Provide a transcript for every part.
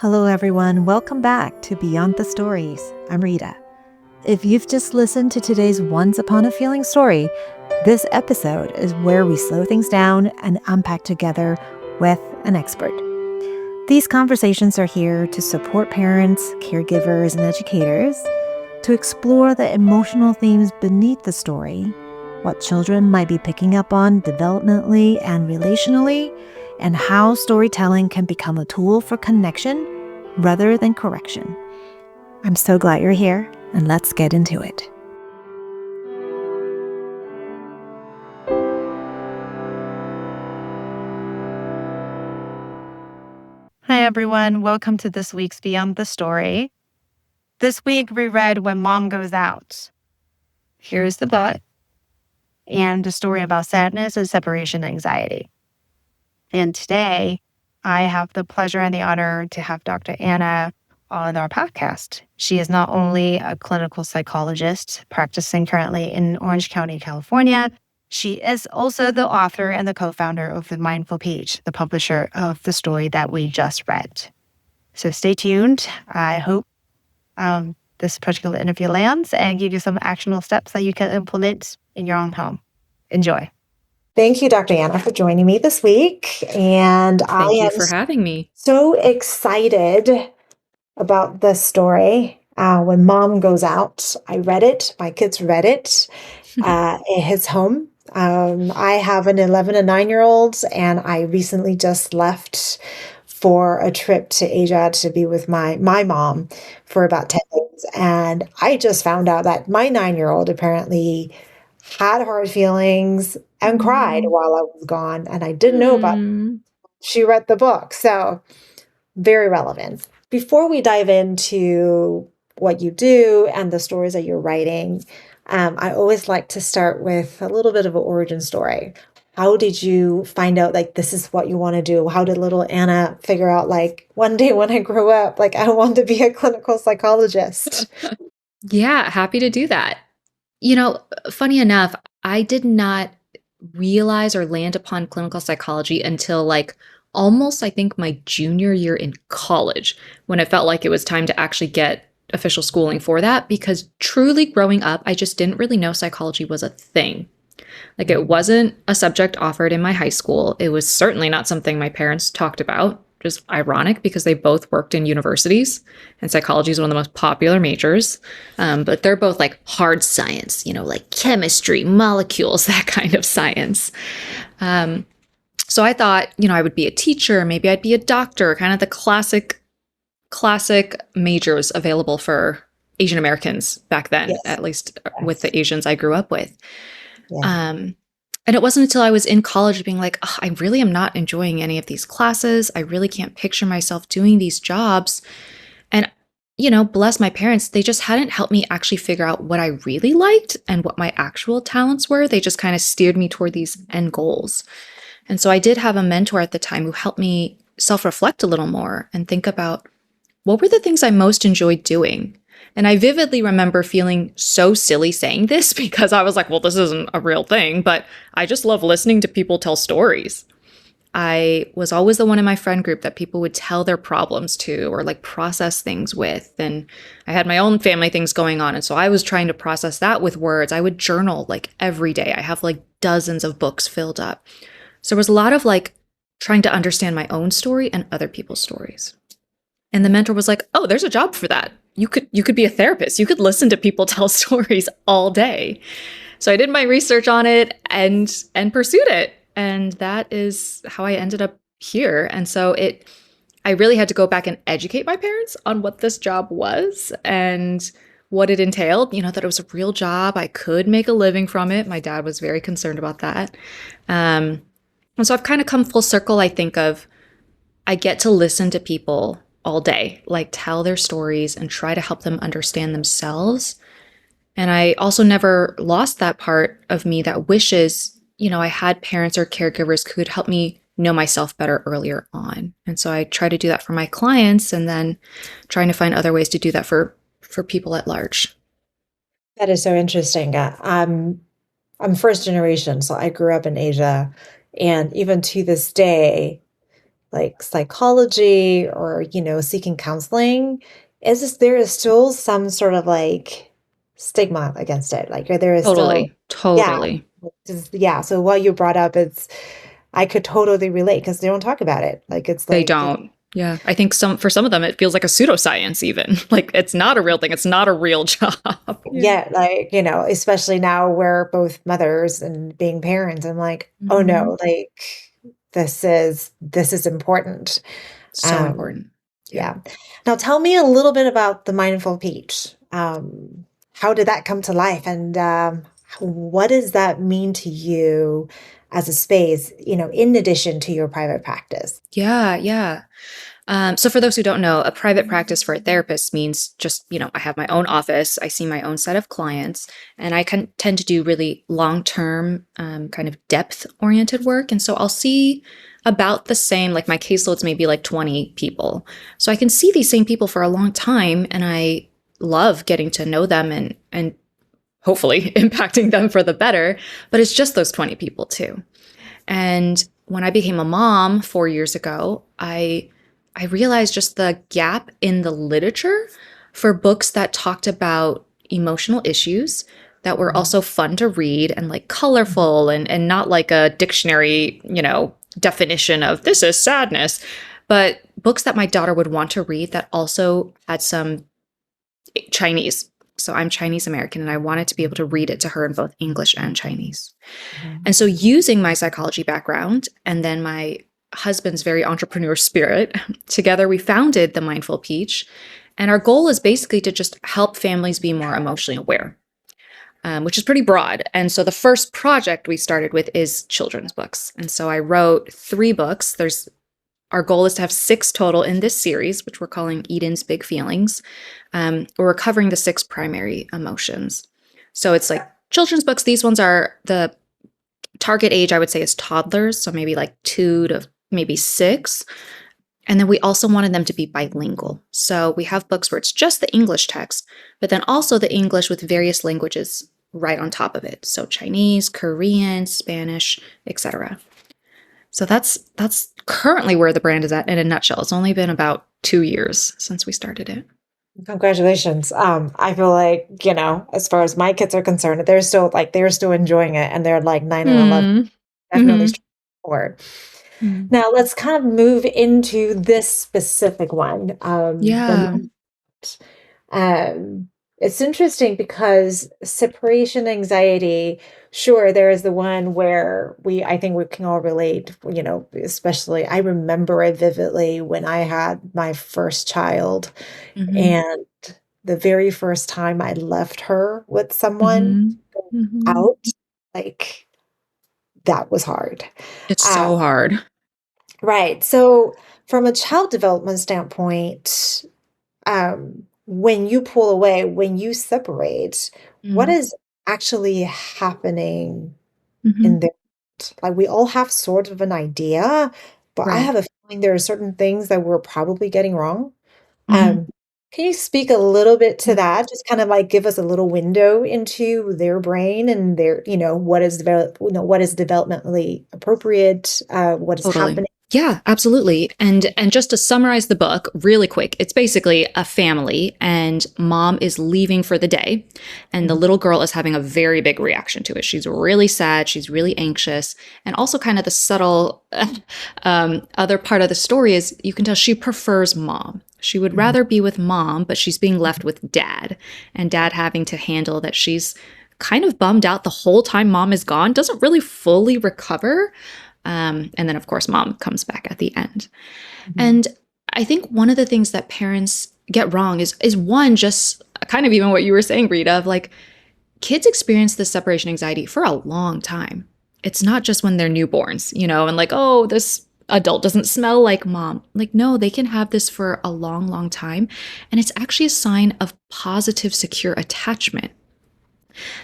Hello, everyone. Welcome back to Beyond the Stories. I'm Rita. If you've just listened to today's Once Upon a Feeling story, this episode is where we slow things down and unpack together with an expert. These conversations are here to support parents, caregivers, and educators to explore the emotional themes beneath the story, what children might be picking up on developmentally and relationally, and how storytelling can become a tool for connection rather than correction. I'm so glad you're here, and let's get into it. Hi, everyone. Welcome to this week's Beyond the Story. This week, we read When Mom Goes Out. Here's the book and a story about sadness and separation anxiety. And today, I have the pleasure and the honor to have Dr. Anna on our podcast. She is not only a clinical psychologist practicing currently in Orange County, California, she is also the author and the co-founder of The Mindful Page, the publisher of the story that we just read. So stay tuned. I hope this particular interview lands and give you some actionable steps that you can implement in your own home. Enjoy. Thank you, Dr. Anna, for joining me this week. And Thank you for having me. So excited about this story. When Mom Goes Out, I read it. My kids read it at his home. I have an 11 and 9-year-olds, and I recently just left for a trip to Asia to be with my mom for about 10 days. And I just found out that my 9-year-old apparently had hard feelings and cried while I was gone. And I didn't know about it. She read the book. So very relevant. Before we dive into what you do and the stories that you're writing, I always like to start with a little bit of an origin story. How did you find out, this is what you want to do? How did little Anna figure out, one day when I grow up, I want to be a clinical psychologist? Yeah, happy to do that. Funny enough, I did not realize or land upon clinical psychology until almost, I think, my junior year in college, when it felt like it was time to actually get official schooling for that, because truly growing up, I just didn't really know psychology was a thing. It wasn't a subject offered in my high school. It was certainly not something my parents talked about. Just ironic because they both worked in universities and psychology is one of the most popular majors. But they're both hard science, chemistry, molecules, that kind of science. So I thought, I would be a teacher, maybe I'd be a doctor, kind of the classic majors available for Asian Americans back then, yes. At least yes. With the Asians I grew up with. Yeah. And it wasn't until I was in college being I really am not enjoying any of these classes. I really can't picture myself doing these jobs. And, bless my parents, they just hadn't helped me actually figure out what I really liked and what my actual talents were. They just kind of steered me toward these end goals. And so I did have a mentor at the time who helped me self-reflect a little more and think about what were the things I most enjoyed doing. And I vividly remember feeling so silly saying this because I was well, this isn't a real thing, but I just love listening to people tell stories. I was always the one in my friend group that people would tell their problems to or process things with. And I had my own family things going on. And so I was trying to process that with words. I would journal every day. I have dozens of books filled up. So there was a lot of trying to understand my own story and other people's stories. And the mentor was oh, there's a job for that. You could be a therapist. You could listen to people tell stories all day. So I did my research on it and pursued it. And that is how I ended up here. And so I really had to go back and educate my parents on what this job was and what it entailed, that it was a real job. I could make a living from it. My dad was very concerned about that. And so I've kind of come full circle, I think, of I get to listen to people all day, tell their stories and try to help them understand themselves. And I also never lost that part of me that wishes, I had parents or caregivers who could help me know myself better earlier on. And so I try to do that for my clients and then trying to find other ways to do that for people at large. That is so interesting. I'm first generation, so I grew up in Asia. And even to this day, like psychology or, seeking counseling, there is still some sort of like stigma against it. Like there is still, Totally. yeah, Totally. yeah. So what you brought up, I could totally relate because they don't talk about it. Like it's They like, don't. Yeah. I think for some of them it feels like a pseudoscience even. Like it's not a real thing. It's not a real job. Yeah. yeah, like, especially now we're both mothers and being parents, I'm like, oh Hmm. no, like this is important. So Um, important. Yeah. yeah. Now tell me a little bit about the Mindful Peach. How did that come to life? And what does that mean to you as a space, in addition to your private practice? Yeah. Yeah. So for those who don't know, a private practice for a therapist means just, I have my own office, I see my own set of clients, and I can tend to do really long-term, kind of depth-oriented work. And so I'll see about the same, like my caseloads may be like 20 people. So I can see these same people for a long time, and I love getting to know them and hopefully impacting them for the better. But it's just those 20 people too. And when I became a mom 4 years ago, I realized just the gap in the literature for books that talked about emotional issues that were Mhm. also fun to read and like colorful and not like a dictionary, definition of this is sadness, but books that my daughter would want to read that also had some Chinese. So I'm Chinese American and I wanted to be able to read it to her in both English and Chinese. Mhm. And so, using my psychology background and then my husband's very entrepreneur spirit, together we founded the Mindful Peach. And our goal is basically to just help families be more emotionally aware, which is pretty broad. And so, the first project we started with is children's books. And so, I wrote 3 books. Our goal is to have 6 total in this series, which we're calling Eden's Big Feelings, where we're covering the 6 primary emotions. So it's like children's books. These ones are the target age, I would say, is toddlers, so maybe like 2 to maybe 6. And then we also wanted them to be bilingual. So we have books where it's just the English text, but then also the English with various languages right on top of it. So Chinese, Korean, Spanish, etc. So that's currently where the brand is at in a nutshell. It's only been about 2 years since we started it. Congratulations. I feel like, as far as my kids are concerned, they're still enjoying it and they're like 9 and 11, Hmm. definitely Hmm. strong forward. Hmm. Now let's kind of move into this specific one. Yeah. Um, it's interesting because separation anxiety, sure, there is the one where I think we can all relate, especially I remember it vividly when I had my first child Hmm. and the very first time I left her with someone Hmm. Hmm. out, like that was hard. It's Uh, so hard. right. So from a child development standpoint, when you pull away, when you separate, what Mm-hmm. is actually happening in Hmm. there? Like we all have sort of an idea, but I Right. have a feeling there are certain things that we're probably getting wrong. Hmm. Um, can you speak a little bit to Yeah. that? Just kind of like give us a little window into their brain and their, what is developmentally appropriate, what is Totally. happening. Yeah, absolutely. And just to summarize the book really quick, it's basically a family and mom is leaving for the day and the Mhm. little girl is having a very big reaction to it. She's really sad, she's really anxious, and also kind of the subtle other part of the story is you can tell she prefers mom. She would Mhm. rather be with mom, but she's being left with dad and dad having to handle that she's kind of bummed out the whole time mom is gone, doesn't really fully recover. And then, of course, mom comes back at the end. Mhm. And I think one of the things that parents get wrong is one, just kind of even what you were saying, Rita, of like kids experience this separation anxiety for a long time. It's not just when they're newborns, and like, oh, this adult doesn't smell like mom. Like, no, they can have this for a long, long time. And it's actually a sign of positive, secure attachment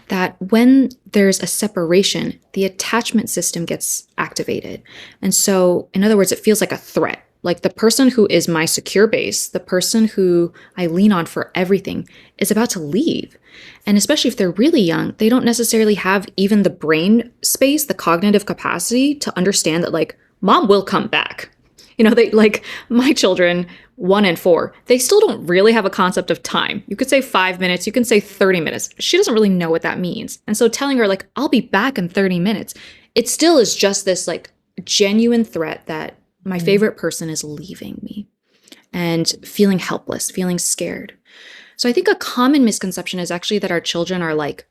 that when there's a separation, the attachment system gets activated. And so, in other words, it feels like a threat. Like the person who is my secure base, the person who I lean on for everything, is about to leave. And especially if they're really young, they don't necessarily have even the brain space, the cognitive capacity to understand that, like, mom will come back. They like my children, 1 and 4, they still don't really have a concept of time. You could say 5 minutes, you can say 30 minutes. She doesn't really know what that means. And so telling her, like, I'll be back in 30 minutes, it still is just this like genuine threat that my favorite person is leaving me and feeling helpless, feeling scared. So I think a common misconception is actually that our children are like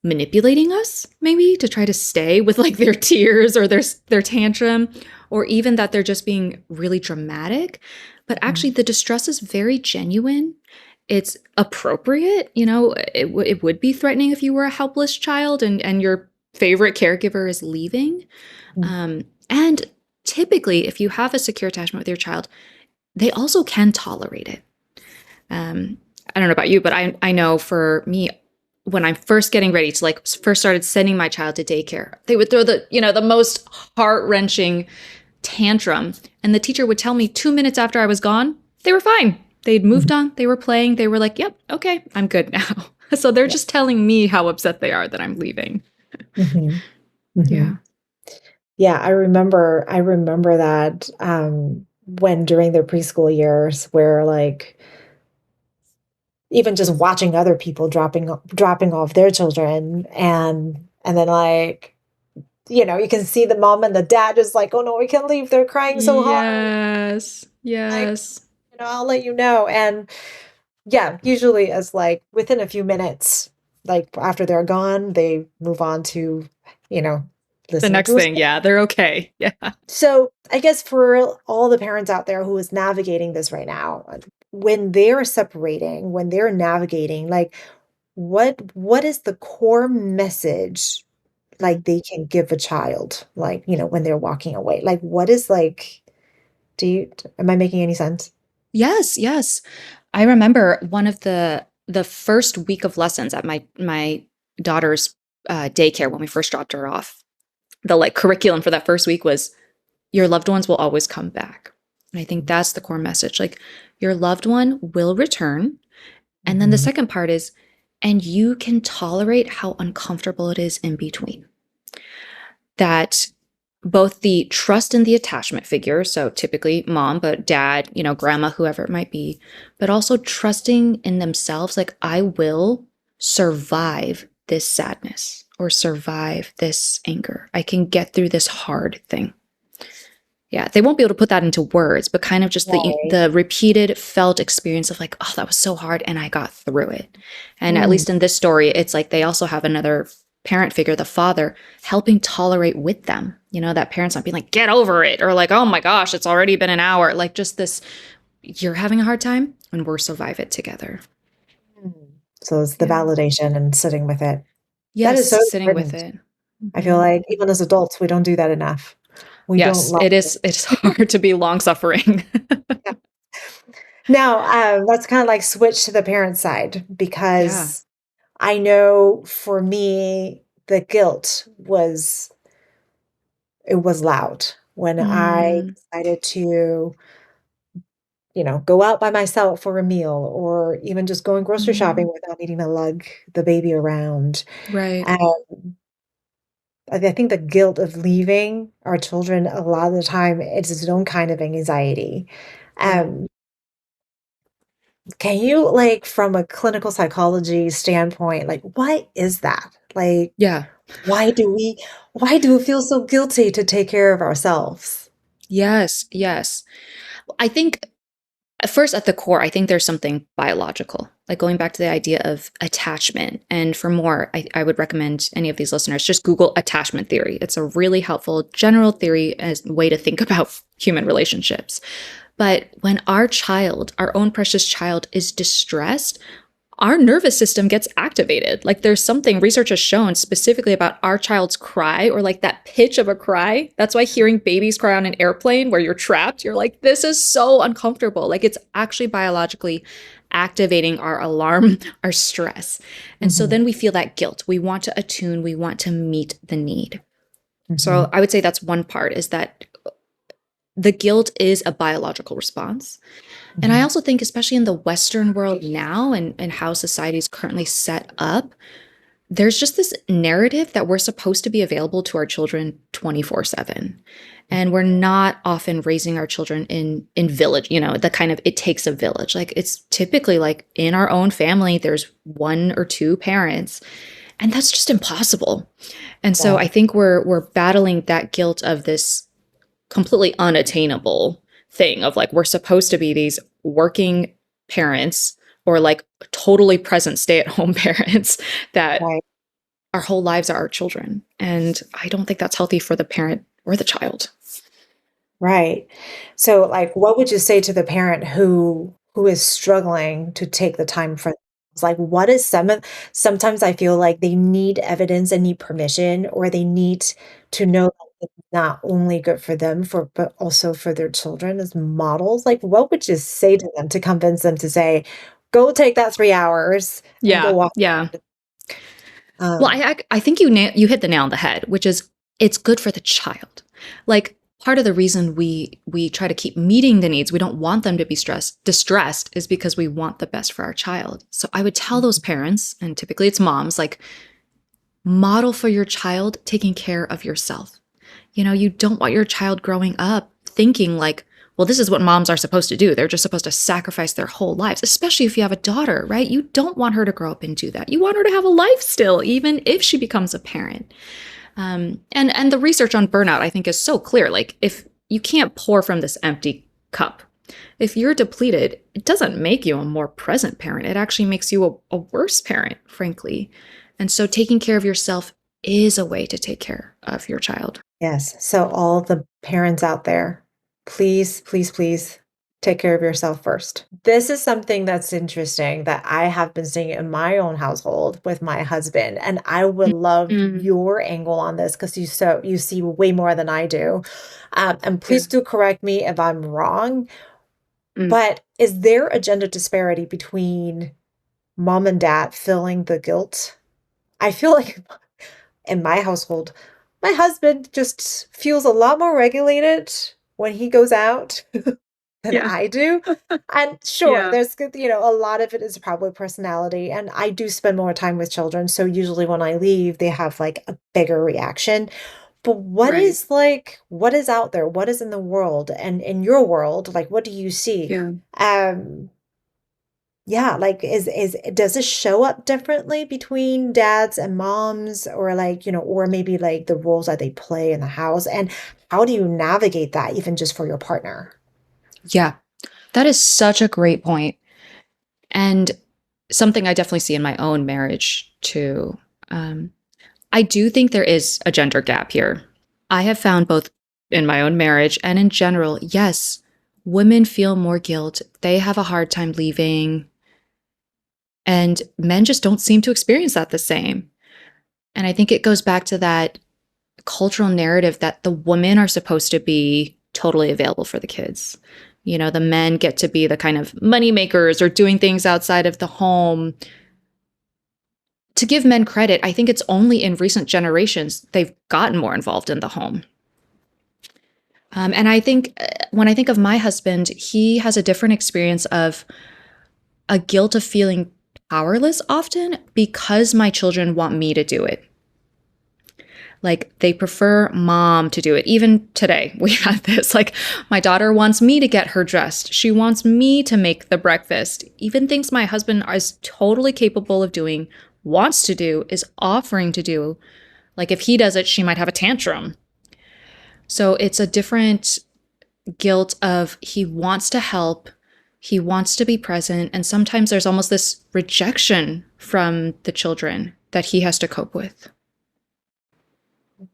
manipulating us, maybe to try to stay with like their tears or their tantrum, or even that they're just being really dramatic. But actually the distress is very genuine. It's appropriate. It would be threatening if you were a helpless child and your favorite caregiver is leaving. And typically, if you have a secure attachment with your child, they also can tolerate it. I don't know about you, but I know for me, when I'm first getting ready to like first started sending my child to daycare, they would throw the most heart-wrenching tantrum. And the teacher would tell me 2 minutes after I was gone, they were fine. They'd moved on. They were playing. They were like, yep, okay, I'm good now. So they're just telling me how upset they are that I'm leaving. Yeah. Yeah, I remember that when during their preschool years where like even just watching other people dropping off their children and then like you can see the mom and the dad just like, oh no, we can't leave, they're crying so hard, Yes. like Yes. I'll let you know. And yeah, usually as like within a few minutes, like after they're gone, they move on to The listening next to a thing, story. yeah, they're okay. Yeah. So I guess for all the parents out there who is navigating this right now, when they're separating, when they're navigating, like what is the core message like they can give a child, like, when they're walking away? Like what is like, am I making any sense? Yes, yes. I remember one of the first week of lessons at my daughter's daycare when we first dropped her off. The like curriculum for that first week was your loved ones will always come back. And I think that's the core message. Like your loved one will return. And then the Mhm. second part is, and you can tolerate how uncomfortable it is in between. That both the trust in the attachment figure, so typically mom, but dad, grandma, whoever it might be, but also trusting in themselves, like I will survive this sadness or survive this anger. I can get through this hard thing. Yeah, they won't be able to put that into words, but kind of just the Right. the repeated felt experience of like, oh, that was so hard and I got through it. And at Mm. least in this story, it's like they also have another parent figure, the father, helping tolerate with them. That parent's not being like, get over it, or like, oh my gosh, it's already been an hour. Like just this, you're having a hard time and we'll survive it together. Mm. So it's the Yeah. validation and sitting with it. That Yes, is so sitting with important. it. I feel Mhm. like even as adults, we don't do that enough. We don't Yes, love it it. is. It's hard to be long suffering. Yeah. Now, let's kind of like switch to the parent side Yeah. because I know for me, the guilt it was loud when I Mm, decided to, go out by myself for a meal or even just going grocery shopping mm, without needing to lug the baby around. right. And I think the guilt of leaving our children a lot of the time it's its own kind of anxiety. Yeah. Um, can you like from a clinical psychology standpoint, like what is that? Like Yeah. why do we why do we feel so guilty to take care of ourselves? Yes. Yes. I think first at the core, I think there's something biological, like going back to the idea of attachment. And for more, I would recommend any of these listeners just Google attachment theory. It's a really helpful general theory as a way to think about human relationships. But when our child, our own precious child, is distressed, our nervous system gets activated. Like there's something research has shown specifically about our child's cry or like that pitch of a cry. That's why hearing babies cry on an airplane where you're trapped, you're like, this is so uncomfortable. Like it's actually biologically activating our alarm, our stress. And so Mhm, then we feel that guilt. We want to attune, we want to meet the need. So mhm, I would say that's one part is that the guilt is a biological response. And I mhm, also think, especially in the Western world now and how society is currently set up, there's just this narrative that we're supposed to be available to our children 24/7. And we're not often raising our children in village, the kind of it takes a village. Like it's typically like in our own family, there's one or two parents, and that's just impossible. And so Right. I think we're battling that guilt of this completely unattainable thing of like we're supposed to be these working parents or like totally present stay-at-home parents that Right. our whole lives are our children. And I don't think that's healthy for the parent or the child. Right. So, like, what would you say to the parent who is struggling to take the time for themselves? Like, what is sometimes I feel like they need evidence and need permission, or they need to know that it's not only good for them, but also for their children as models. Like, what would you say to them to convince them to say, "Go take that 3 hours and go Yeah, walk yeah. around." Well, Um, I think you hit the nail on the head, which is it's good for the child. Like part of the reason we try to keep meeting the needs, we don't want them to be distressed, is because we want the best for our child. So I would tell those parents, and typically it's moms, like model for your child taking care of yourself. You don't want your child growing up thinking like, well, this is what moms are supposed to do. They're just supposed to sacrifice their whole lives, especially if you have a daughter, right? You don't want her to grow up and do that. You want her to have a life still, even if she becomes a parent. And the research on burnout, I think, is so clear. Like, if you can't pour from this empty cup, if you're depleted, it doesn't make you a more present parent. It actually makes you a worse parent, frankly. And so taking care of yourself is a way to take care of your child. yes. So all the parents out there, please, please, please take care of yourself first. This is something that's interesting that I have been seeing in my own household with my husband, and I would love Mm, your angle on this because you see way more than I do. And yeah. please do correct me if I'm wrong, Mm, but is there a gender disparity between mom and dad feeling the guilt? I feel like in my household, my husband just feels a lot more regulated when he goes out than yeah. I do. And sure, Yeah. there's good, a lot of it is probably personality. And I do spend more time with children. So usually when I leave, they have like a bigger reaction. But Right. what is out there? What is in the world? And in your world, like what do you see? Yeah. Um, yeah, like, is does it show up differently between dads and moms or, like, or maybe, like, the roles that they play in the house, and how do you navigate that even just for your partner? Yeah. That is such a great point. And something I definitely see in my own marriage too. Um, I do think there is a gender gap here. I have found both in my own marriage and in general, yes, women feel more guilt. They have a hard time leaving, and men just don't seem to experience that the same. And I think it goes back to that cultural narrative that the women are supposed to be totally available for the kids. The men get to be the kind of money makers or doing things outside of the home. To give men credit, I think it's only in recent generations they've gotten more involved in the home. And I think when I think of my husband, he has a different experience of a guilt of feeling powerless often because my children want me to do it. Like they prefer mom to do it. Even today, we had this. Like, my daughter wants me to get her dressed. She wants me to make the breakfast. Even things my husband is totally capable of doing, wants to do, is offering to do. Like, if he does it, she might have a tantrum. So it's a different guilt of he wants to help, he wants to be present. And sometimes there's almost this rejection from the children that he has to cope with.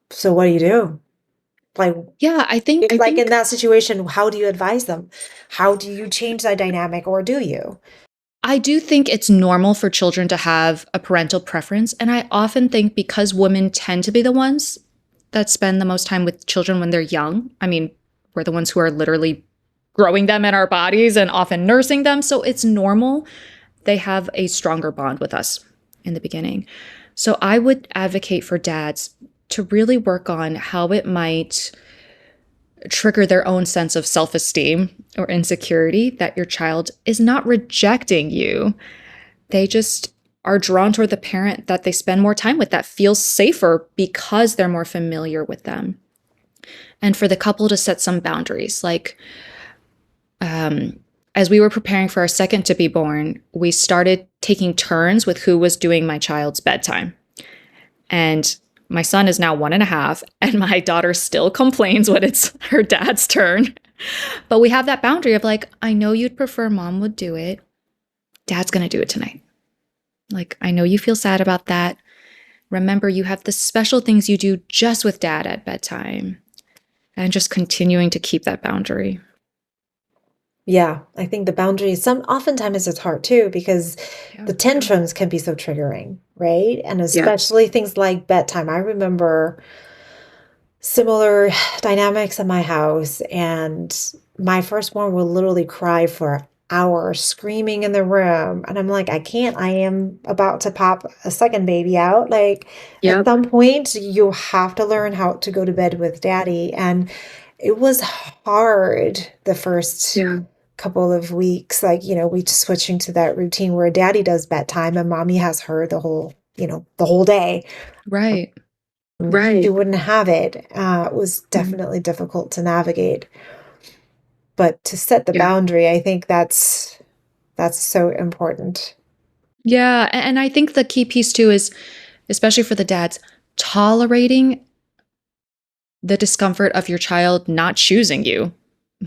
So what do you do? Like Yeah, I like, in think that situation, how do you advise them? How do you change that dynamic, or do you? I do think it's normal for children to have a parental preference. And I often think because women tend to be the ones that spend the most time with children when they're young, I mean, we're the ones who are literally growing them in our bodies and often nursing them. So it's normal. They have a stronger bond with us in the beginning. So I would advocate for dads to really work on how it might trigger their own sense of self esteem or insecurity that your child is not rejecting you. They just are drawn toward the parent that they spend more time with, that feels safer because they're more familiar with them. And for the couple to set some boundaries, like as we were preparing for our second to be born, we started taking turns with who was doing my child's bedtime. And my son is now 1.5, and my daughter still complains when it's her dad's turn. But we have that boundary of like, I know you'd prefer mom would do it. Dad's going to do it tonight. Like, I know you feel sad about that. Remember, you have the special things you do just with dad at bedtime. And just continuing to keep that boundary. Yeah, I think the boundaries, oftentimes it's hard too, because the tantrums can be so triggering, right? And especially things like bedtime. I remember similar dynamics in my house, and my firstborn will literally cry for hours, screaming in the room. And I'm like, I can't, I am about to pop a second baby out. Like, at some point, you have to learn how to go to bed with daddy. And it was hard the first couple of weeks, like, we switching to that routine where daddy does bedtime and mommy has her the whole day. Right. She wouldn't have it. It was definitely difficult to navigate. But to set the boundary, I think that's so important. Yeah. And I think the key piece too is, especially for the dads, tolerating the discomfort of your child not choosing you,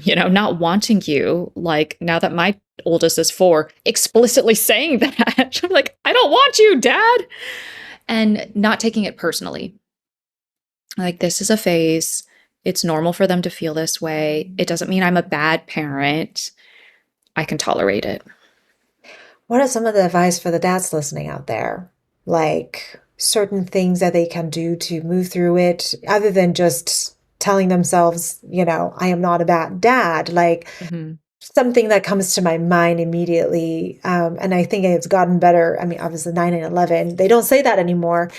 not wanting you. Like, now that my oldest is 4, explicitly saying that. I'm like, I don't want you, dad. And not taking it personally. Like, this is a phase. It's normal for them to feel this way. It doesn't mean I'm a bad parent. I can tolerate it. What are some of the advice for the dads listening out there? Like, certain things that they can do to move through it, other than just telling themselves, I am not a bad dad. Like, something that comes to my mind immediately, and I think it's gotten better. I mean, obviously 9 and 11, they don't say that anymore.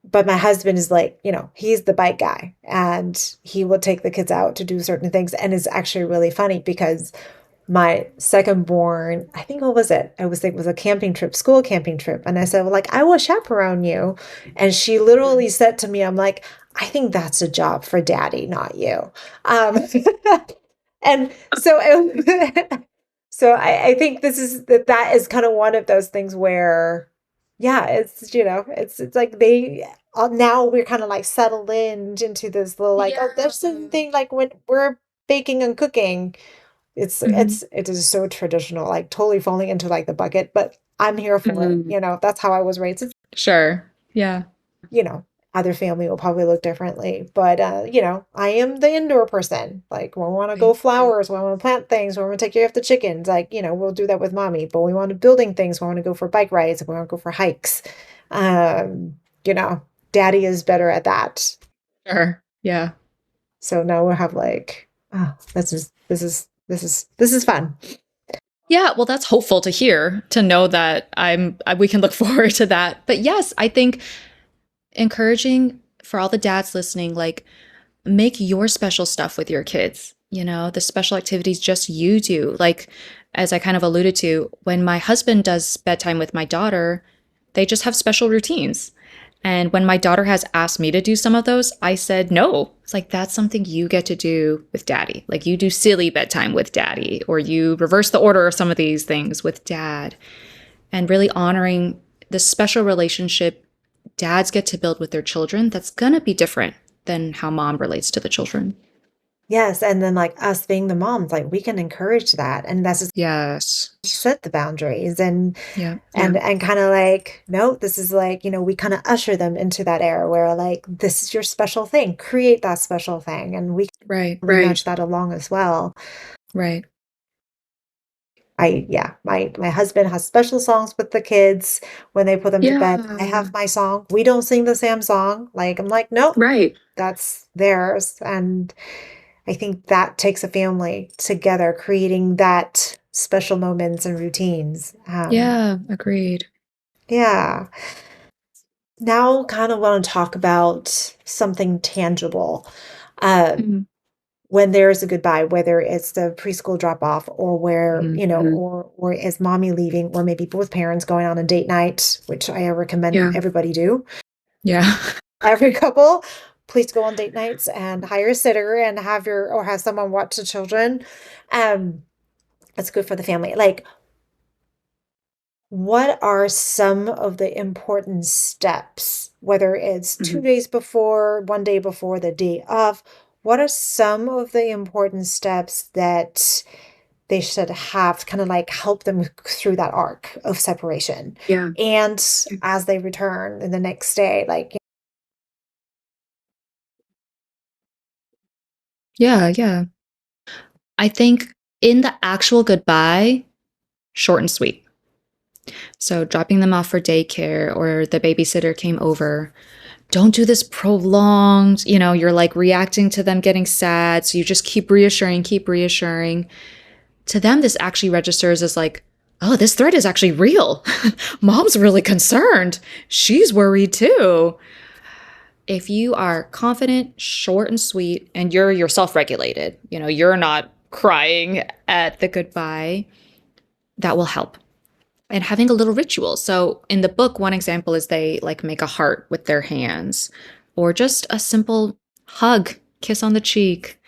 But my husband is like, he's the bike guy, and he will take the kids out to do certain things. And it's actually really funny because my second born, I think, what was it? I was like, it was a camping trip, school camping trip. And I said, well, like, I will chaperone you. And she literally said to me, I'm like, I think that's a job for daddy, not you. And so, so I think that is kind of one of those things where, yeah, it's like now we're kind of like settled into this little, like, oh, there's something like when we're baking and cooking. It is so traditional, like totally falling into like the bucket, but I'm here for it. That's how I was raised. Sure. Yeah. Other family will probably look differently, but I am the indoor person. Like, when we want to go flowers, when we want to plant things, when we want to take care of the chickens, like, we'll do that with mommy. But we want to building things, we want to go for bike rides, we want to go for hikes. Daddy is better at that. Sure. Yeah. So now we'll have like, oh, this is fun. Yeah, well, that's hopeful to hear, to know that we can look forward to that. But yes, I think encouraging for all the dads listening, like, make your special stuff with your kids, the special activities just you do. Like, as I kind of alluded to, when my husband does bedtime with my daughter, they just have special routines. And when my daughter has asked me to do some of those, I said no. It's like, that's something you get to do with daddy. Like, you do silly bedtime with daddy, or you reverse the order of some of these things with dad. And really honoring the special relationship dads get to build with their children that's going to be different than how mom relates to the children. Yes, and then, like, us being the moms, like, we can encourage that, and that's just Yes. set the boundaries and Yeah. and kind of like, no, this is like, we kind of usher them into that era where, like, this is your special thing, create that special thing, and we can nudge that along as well. Right. My husband has special songs with the kids when they put them to bed. I have my song. We don't sing the same song. Like, I'm like, nope, that's theirs. And I think that takes a family together, creating that special moments and routines. Yeah, agreed. Yeah. Now, kind of want to talk about something tangible. when there's a goodbye, whether it's the preschool drop off or where, Mhm. or is mommy leaving, or maybe both parents going on a date night, which I recommend Yeah. everybody do. Yeah. Every couple, please go on date nights and hire a sitter and have someone watch the children. Um, it's good for the family. Like, what are some of the important steps, whether it's 2 days before, 1 day before, the day of? What are some of the important steps that they should have to kind of like help them through that arc of separation? Yeah. And as they return in the next day, like, Yeah, yeah. I think in the actual goodbye, short and sweet. So dropping them off for daycare or the babysitter came over. Don't do this prolonged, you're like reacting to them getting sad. So you just keep reassuring, keep reassuring. To them, this actually registers as like, oh, this threat is actually real. Mom's really concerned. She's worried too. If you are confident, short and sweet, and you're self-regulated, you're not crying at the goodbye, that will help. And having a little ritual. So in the book, one example is they like make a heart with their hands, or just a simple hug, kiss on the cheek.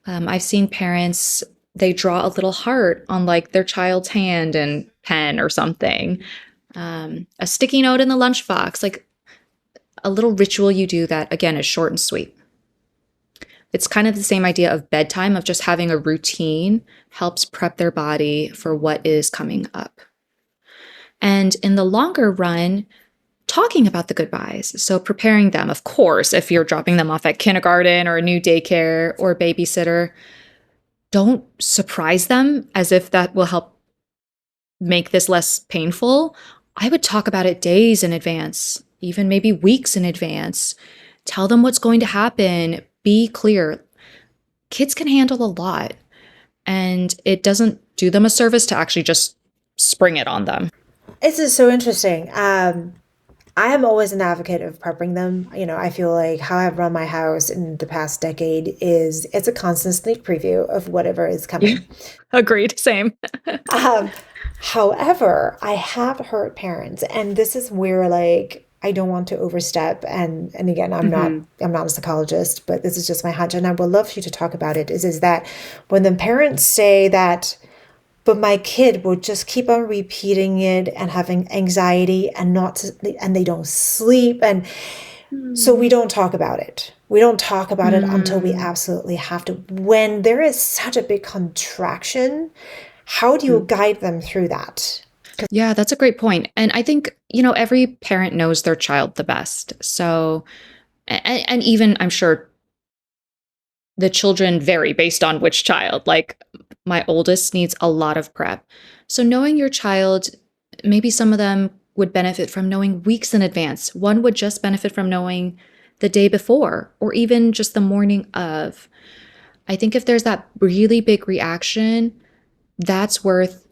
I've seen parents, they draw a little heart on like their child's hand and pen or something. A sticky note in the lunchbox, like a little ritual you do that again is short and sweet. It's kind of the same idea of bedtime, of just having a routine helps prep their body for what is coming up. And in the longer run, talking about the goodbyes. So preparing them, of course, if you're dropping them off at kindergarten or a new daycare or babysitter, don't surprise them as if that will help make this less painful. I would talk about it days in advance, even maybe weeks in advance. Tell them what's going to happen. Be clear. Kids can handle a lot, and it doesn't do them a service to actually just spring it on them. this is so interesting. I am always an advocate of prepping them. I feel like how I've run my house in the past decade is it's a constant sneak preview of whatever is coming. Agreed. Same. Um, However, I have heard parents, and this is where like I don't want to overstep. And again, I'm not a psychologist, but this is just my hunch, and I would love for you to talk about it. Is that when the parents say that, but my kid will just keep on repeating it and having anxiety and they don't sleep, and so we don't talk about it. We don't talk about it until we absolutely have to. When there is such a big contraction, how do you guide them through that? Yeah, that's a great point. And I think, every parent knows their child the best. So, and even I'm sure the children vary based on which child. Like my oldest needs a lot of prep. So knowing your child, maybe some of them would benefit from knowing weeks in advance. One would just benefit from knowing the day before or even just the morning of. I think if there's that really big reaction, that's worth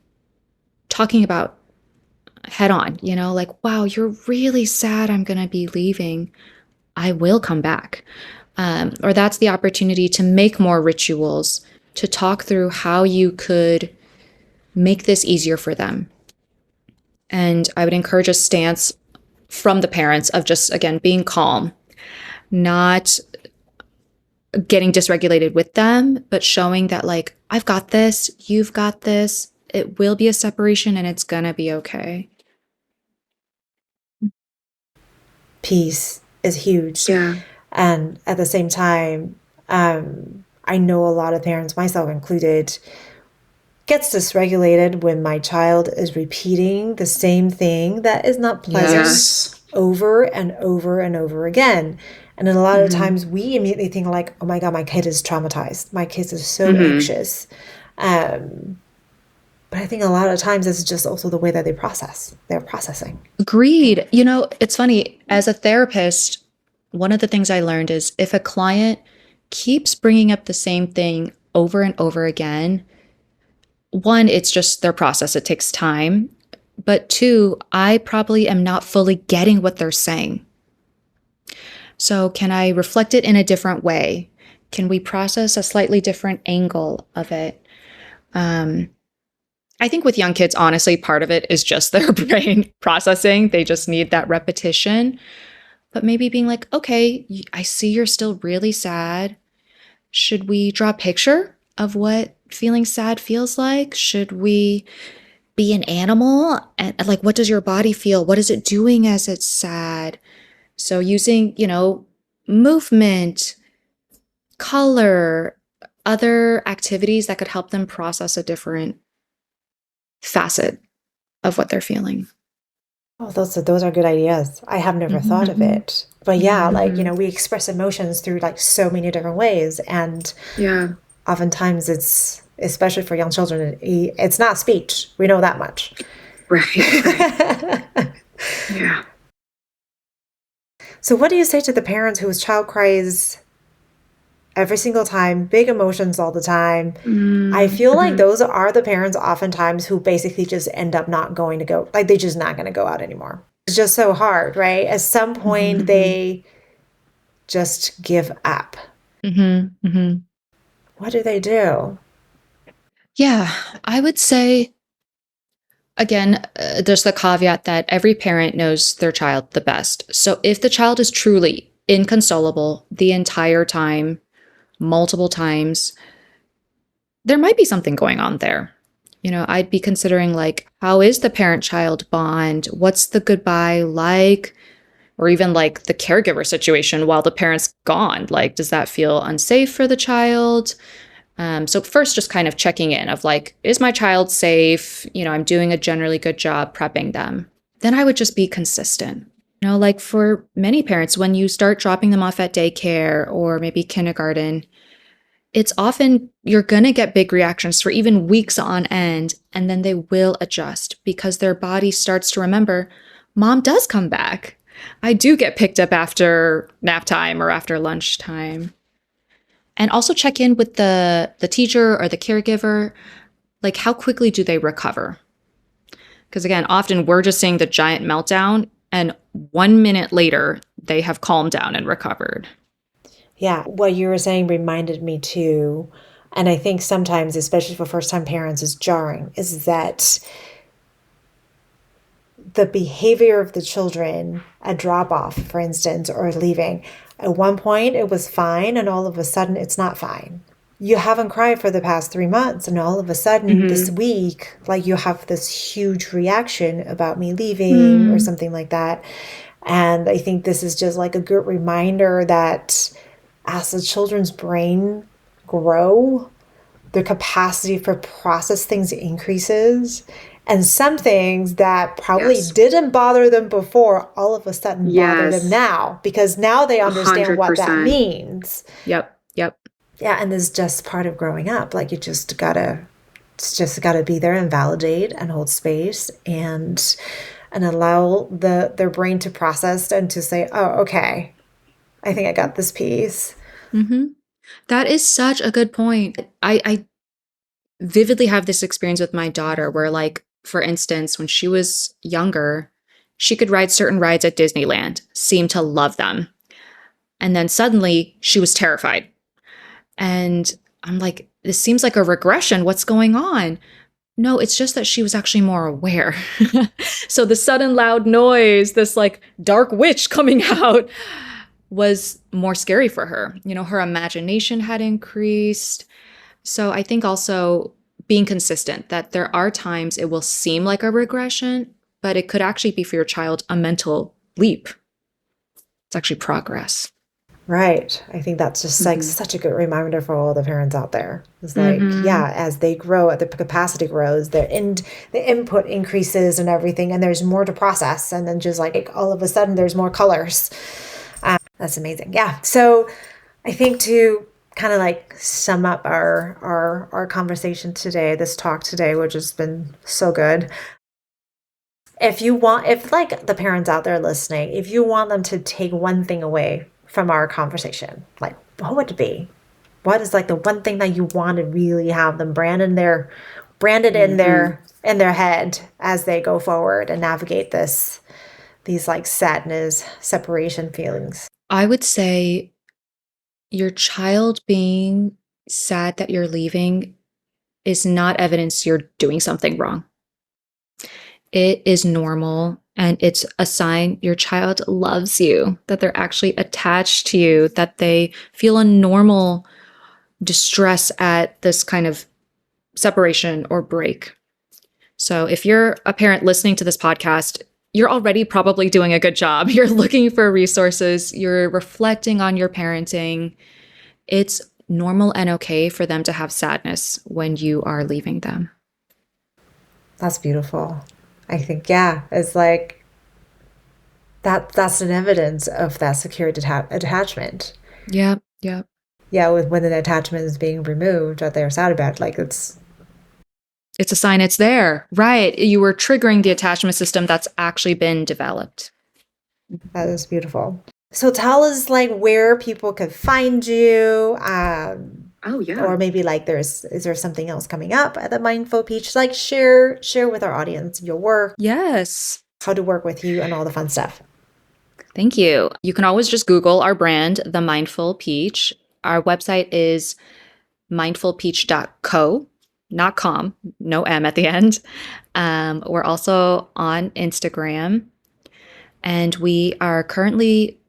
talking about head on, like, wow, you're really sad I'm going to be leaving. I will come back. Or that's the opportunity to make more rituals, to talk through how you could make this easier for them. And I would encourage a stance from the parents of just, again, being calm, not getting dysregulated with them, but showing that, like, I've got this, you've got this, it will be a separation and it's going to be okay. Peace is huge. Yeah. And at the same time, I know a lot of parents, myself included, gets dysregulated when my child is repeating the same thing that is not pleasant Yes. over and over and over again. And then a lot of times we immediately think like, oh my God, my kid is traumatized. My kid is so anxious. But I think a lot of times it's just also the way that they're processing. Agreed. It's funny. As a therapist, one of the things I learned is if a client keeps bringing up the same thing over and over again, one, it's just their process. It takes time. But two, I probably am not fully getting what they're saying. So can I reflect it in a different way? Can we process a slightly different angle of it? Um, I think with young kids, honestly, part of it is just their brain processing. They just need that repetition. But maybe being like, okay, I see you're still really sad. Should we draw a picture of what feeling sad feels like? Should we be an animal? And like, what does your body feel? What is it doing as it's sad? So using, movement, color, other activities that could help them process a different facet of what they're feeling. Oh, those are good ideas. I have never Mm-hmm, thought of mm-hmm, it. But yeah, like, mm-hmm. we express emotions through like so many different ways. And Yeah. oftentimes it's, especially for young children, it's not speech. We know that much. Right, right. Yeah. So what do you say to the parents whose child cries every single time, big emotions all the time? I feel like Mm-hmm. those are the parents oftentimes who basically just end up not going to go, like they're just not going to go out anymore. It's just so hard, right? At some point, Mm-hmm. they just give up. Mm-hmm. Mm-hmm. What do they do? Yeah, I would say, again, there's the caveat that every parent knows their child the best. So if the child is truly inconsolable the entire time, multiple times, there might be something going on there. I'd be considering like, how is the parent child bond? What's the goodbye like? Or even like the caregiver situation while the parent's gone. Like, does that feel unsafe for the child? So first, just kind of checking in of like, is my child safe? I'm doing a generally good job prepping them. Then I would just be consistent. Like for many parents, when you start dropping them off at daycare or maybe kindergarten, it's often you're going to get big reactions for even weeks on end, and then they will adjust because their body starts to remember, mom does come back. I do get picked up after nap time or after lunchtime. And also check in with the teacher or the caregiver, like how quickly do they recover? Because again, often we're just seeing the giant meltdown, and 1 minute later, they have calmed down and recovered. Yeah, what you were saying reminded me too. And I think sometimes, especially for first time parents, is jarring, is that the behavior of the children at drop off, for instance, or leaving, at one point it was fine, and all of a sudden it's not fine. You haven't cried for the past 3 months, and all of a sudden this Mm-hmm. week, like you have this huge reaction about me leaving or Mm. something like that. And I think this is just like a good reminder that as the children's brain grow, their capacity for process things increases. And some things that probably Yes. didn't bother them before all of a sudden bother them Yes. now because now they understand what that 100%. means. Yep. Yep. Yeah, and this is just part of growing up. Like it's just gotta be there and validate and hold space and allow their brain to process and to say, oh, okay, I think I got this piece. Mm-hmm. That is such a good point. I vividly have this experience with my daughter where, like, for instance, when she was younger, she could ride certain rides at Disneyland, seemed to love them. And then suddenly she was terrified. And I'm like, this seems like a regression. What's going on? No, it's just that she was actually more aware. So the sudden loud noise, this like dark witch coming out, was more scary for her. Her imagination had increased. So I think also being consistent that there are times it will seem like a regression, but it could actually be for your child a mental leap. It's actually progress. Right. I think that's just like Mm-hmm. such a good reminder for all the parents out there. It's like, Mm-hmm. yeah, as they grow, the capacity grows, the input increases and everything, and there's more to process. And then just like all of a sudden, there's more colors. That's amazing. Yeah. So I think to kind of like sum up our conversation today, this talk today, which has been so good. If like the parents out there listening, if you want them to take one thing away from our conversation, like what would it be? What is like the one thing that you want to really have them branded Mm-hmm. in their head as they go forward and navigate these like sadness, separation feelings? I would say Your child being sad that you're leaving is not evidence you're doing something wrong. It is normal, and it's a sign your child loves you, that they're actually attached to you, that they feel a normal distress at this kind of separation or break. So if you're a parent listening to this podcast, you're already probably doing a good job. You're looking for resources, you're reflecting on your parenting. It's normal and okay for them to have sadness when you are leaving them. That's beautiful. I think, yeah, it's like that's an evidence of that secure attachment. Yeah, yeah. Yeah, when an attachment is being removed that they're sad about, like it's a sign it's there. Right. You were triggering the attachment system that's actually been developed. That is beautiful. So tell us like where people could find you. Oh yeah. Or maybe like is there something else coming up at the Mindful Peach? Like share with our audience your work. Yes. How to work with you and all the fun stuff. Thank you. You can always just Google our brand, The Mindful Peach. Our website is mindfulpeach.co, not com, no M at the end. We're also on Instagram, and we are currently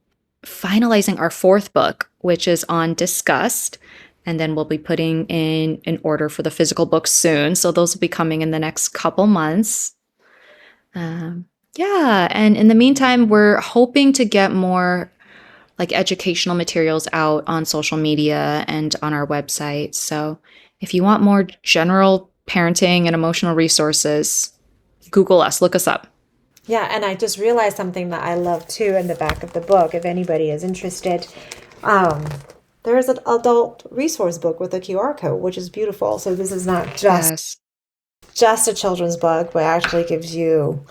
finalizing our 4th book, which is on disgust. And then we'll be putting in an order for the physical books soon. So those will be coming in the next couple months. Yeah. And in the meantime, we're hoping to get more like educational materials out on social media and on our website. So if you want more general parenting and emotional resources, Google us, look us up. Yeah, and I just realized something that I love too in the back of the book, if anybody is interested. There is an adult resource book with a QR code, which is beautiful. So this is not just a children's book, but actually gives you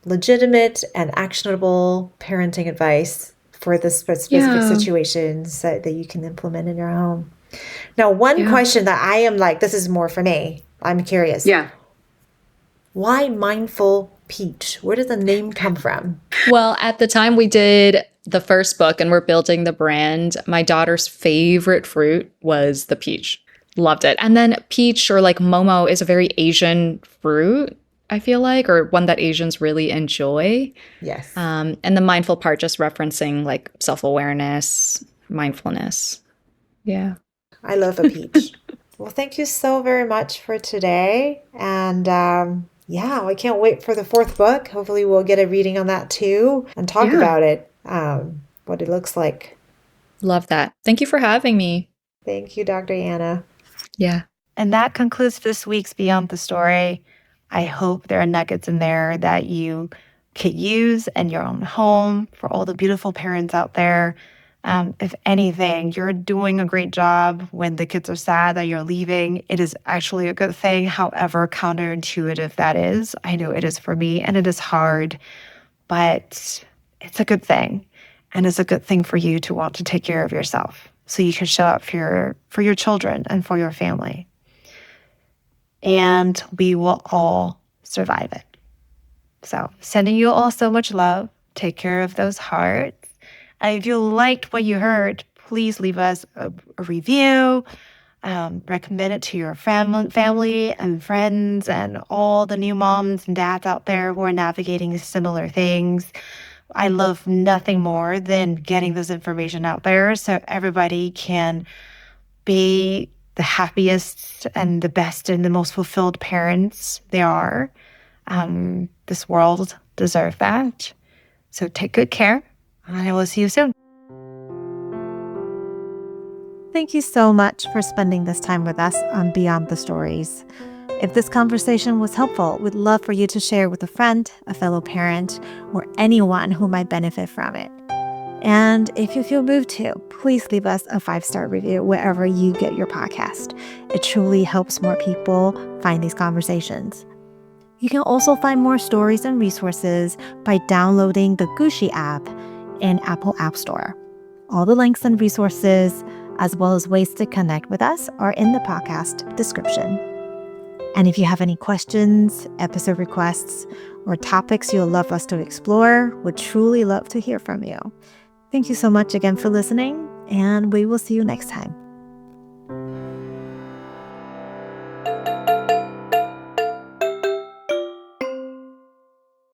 legitimate and actionable parenting advice for the specific situations that you can implement in your home. Now, one question that I am like, this is more for me. I'm curious. Yeah. Why Mindful Peach? Where did the name come from? Well, at the time we did the first book and we're building the brand, my daughter's favorite fruit was the peach. Loved it. And then peach, or like momo, is a very Asian fruit, I feel like, or one that Asians really enjoy. Yes. And the mindful part just referencing like self-awareness, mindfulness. Yeah. I love a peach. Well, thank you so very much for today. And yeah, I can't wait for the 4th book. Hopefully we'll get a reading on that too and talk about it, what it looks like. Love that. Thank you for having me. Thank you, Dr. Anna. Yeah. And that concludes this week's Beyond the Story. I hope there are nuggets in there that you could use in your own home. For all the beautiful parents out there, if anything, you're doing a great job when the kids are sad that you're leaving. It is actually a good thing, however counterintuitive that is. I know it is for me, and it is hard, but it's a good thing. And it's a good thing for you to want to take care of yourself so you can show up for your children and for your family. And we will all survive it. So sending you all so much love. Take care of those hearts. And if you liked what you heard, please leave us a review. Recommend it to your family and friends and all the new moms and dads out there who are navigating similar things. I love nothing more than getting this information out there so everybody can be the happiest and the best and the most fulfilled parents they are. This world deserves that. So take good care, and I will see you soon. Thank you so much for spending this time with us on Beyond the Stories. If this conversation was helpful, we'd love for you to share with a friend, a fellow parent, or anyone who might benefit from it. And if you feel moved to, please leave us a 5-star review wherever you get your podcast. It truly helps more people find these conversations. You can also find more stories and resources by downloading the Gooshi app in Apple App Store. All the links and resources, as well as ways to connect with us, are in the podcast description. And if you have any questions, episode requests, or topics you'll love us to explore, we'd truly love to hear from you. Thank you so much again for listening, and we will see you next time.